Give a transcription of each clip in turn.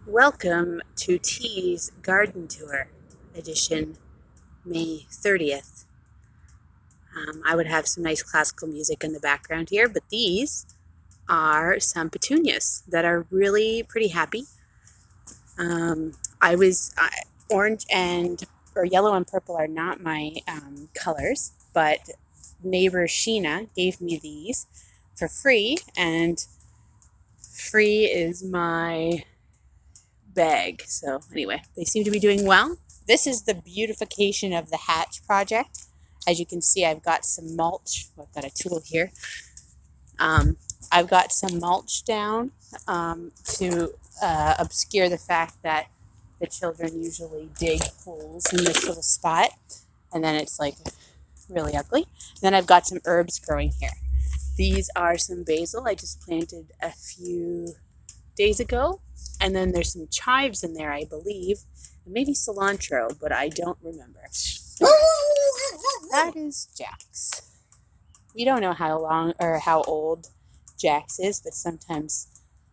Welcome to T's Garden Tour, edition May 30th. I would have some nice classical music in the background here, but these are some petunias that are really pretty happy. Orange or yellow and purple are not my colors, but neighbor Sheena gave me these for free, and free is my bag. So anyway, they seem to be doing well. This is the beautification of the Hatch project. As you can see, I've got some mulch. I've got a tool here. I've got some mulch down to obscure the fact that the children usually dig holes in this little spot, and then it's like really ugly. Then I've got some herbs growing here. These are some basil I just planted a few days ago, and then there's some chives in there, I believe, and maybe cilantro, but I don't remember. That is Jax. We don't know how long or how old Jax is, but sometimes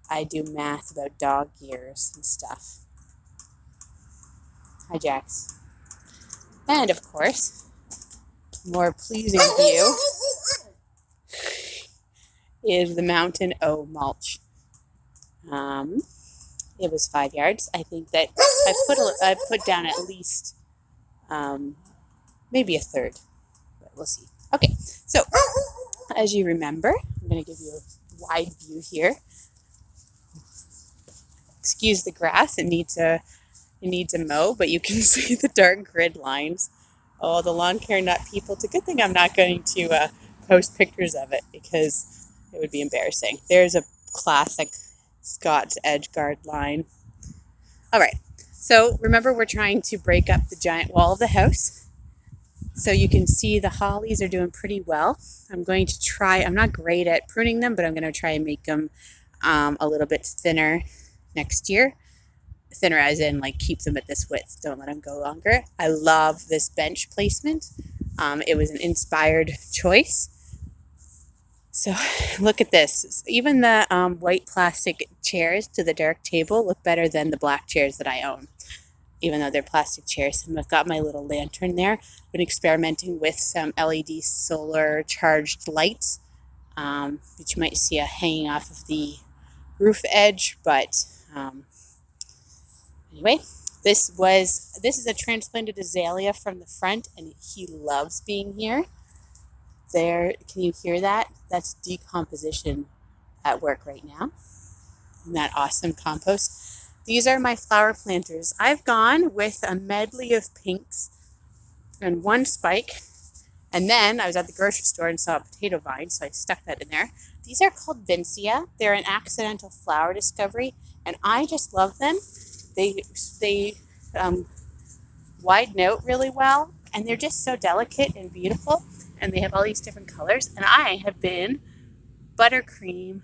I do math about dog years and stuff. Hi, Jax. And of course, more pleasing view is the Mountain O mulch. It was 5 yards. I think that I put down at least maybe a third, but we'll see. Okay, so as you remember, I'm going to give you a wide view here. Excuse the grass; it needs a mow, but you can see the dark grid lines. Oh, the lawn care nut people! It's a good thing I'm not going to post pictures of it because it would be embarrassing. There's a classic Scott's edge guard line. All right, so remember, we're trying to break up the giant wall of the house. So you can see the hollies are doing pretty well. I'm not great at pruning them, but I'm going to try and make them a little bit thinner next year. Thinner as in like keep them at this width, don't let them go longer. I love this bench placement. It was an inspired choice. So look at this. Even the white plastic chairs to the dark table look better than the black chairs that I own, even though they're plastic chairs. And I've got my little lantern there. Been experimenting with some LED solar charged lights, which you might see hanging off of the roof edge. But anyway, this is a transplanted azalea from the front, and he loves being here. There, can you hear that? That's decomposition at work right now. Isn't that awesome compost? These are my flower planters. I've gone with a medley of pinks and one spike, and then I was at the grocery store and saw a potato vine, so I stuck that in there. These are called Vincia. They're an accidental flower discovery, and I just love them. They widen out really well, and they're just so delicate and beautiful, and they have all these different colors, and I have been buttercream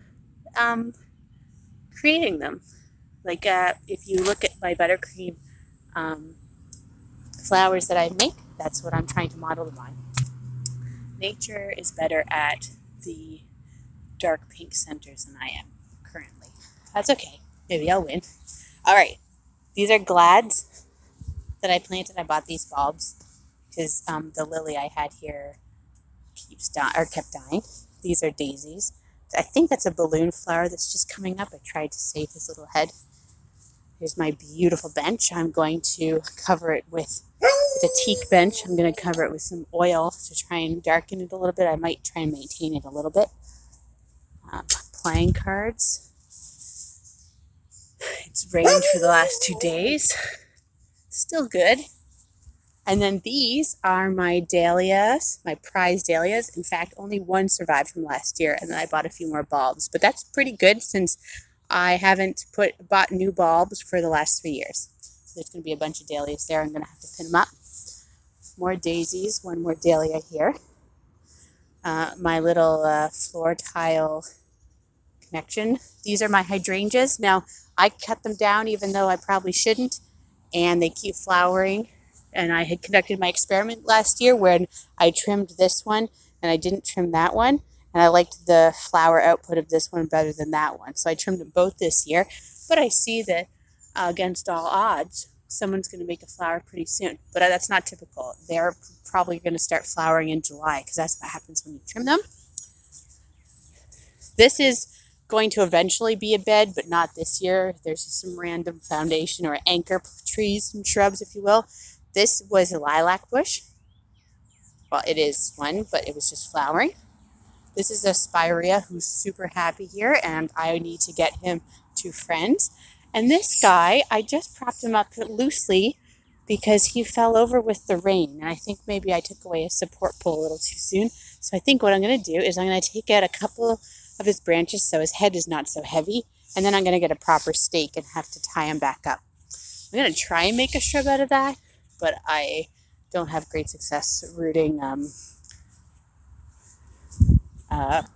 creating them. Like if you look at my buttercream flowers that I make, that's what I'm trying to model them on. Nature is better at the dark pink centers than I am currently. That's okay. Maybe I'll win. All right. These are glads that I planted. I bought these bulbs because the lily I had here kept dying. These are daisies. I think that's a balloon flower that's just coming up. I tried to save his little head. Here's my beautiful bench. I'm going to cover it with a teak bench. I'm going to cover it with some oil to try and darken it a little bit. I might try and maintain it a little bit. Playing cards. It's rained for the last 2 days. Still good. And then these are my dahlias, my prize dahlias. In fact, only one survived from last year, and then I bought a few more bulbs. But that's pretty good since I haven't bought new bulbs for the last 3 years. So there's going to be a bunch of dahlias there. I'm going to have to pin them up. More daisies, one more dahlia here. My little floor tile connection. These are my hydrangeas. Now, I cut them down even though I probably shouldn't, and they keep flowering. And I had conducted my experiment last year when I trimmed this one and I didn't trim that one. And I liked the flower output of this one better than that one. So I trimmed them both this year. But I see that against all odds, someone's going to make a flower pretty soon. But that's not typical. They're probably going to start flowering in July because that's what happens when you trim them. This is going to eventually be a bed, but not this year. There's just some random foundation or anchor trees and shrubs, if you will. This was a lilac bush. Well, it is one, but it was just flowering. This is a spirea who's super happy here, and I need to get him to friends. And this guy, I just propped him up loosely because he fell over with the rain. And I think maybe I took away a support pole a little too soon. So I think what I'm going to do is I'm going to take out a couple of his branches so his head is not so heavy. And then I'm going to get a proper stake and have to tie him back up. I'm going to try and make a shrub out of that, but I don't have great success rooting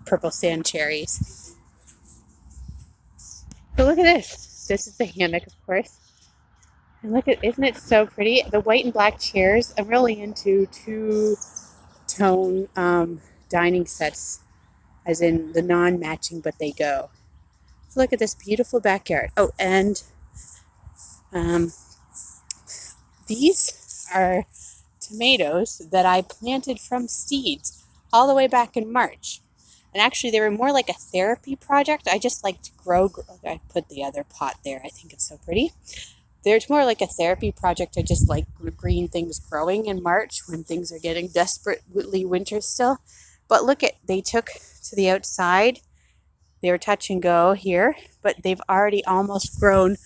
purple sand cherries. So look at this. This is the hammock, of course. And look at, isn't it so pretty? The white and black chairs. I'm really into two-tone dining sets, as in the non-matching, but they go. So look at this beautiful backyard. Oh, and these are tomatoes that I planted from seeds all the way back in March. And actually, they were more like a therapy project. I just like to grow. I put the other pot there. I think it's so pretty. There's more like a therapy project. I just like green things growing in March when things are getting desperately winter still. But look at, they took to the outside. They were touch and go here, but they've already almost grown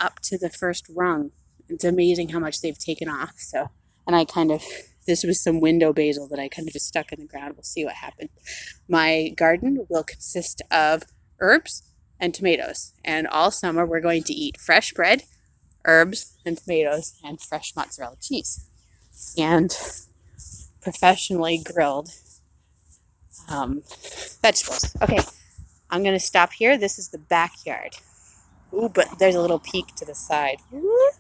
up to the first rung. It's amazing how much they've taken off. So, and I kind of, this was some window basil that I kind of just stuck in the ground. We'll see what happens. My garden will consist of herbs and tomatoes. And all summer we're going to eat fresh bread, herbs and tomatoes, and fresh mozzarella cheese. And professionally grilled vegetables. Okay, I'm going to stop here. This is the backyard. Ooh, but there's a little peek to the side. Ooh.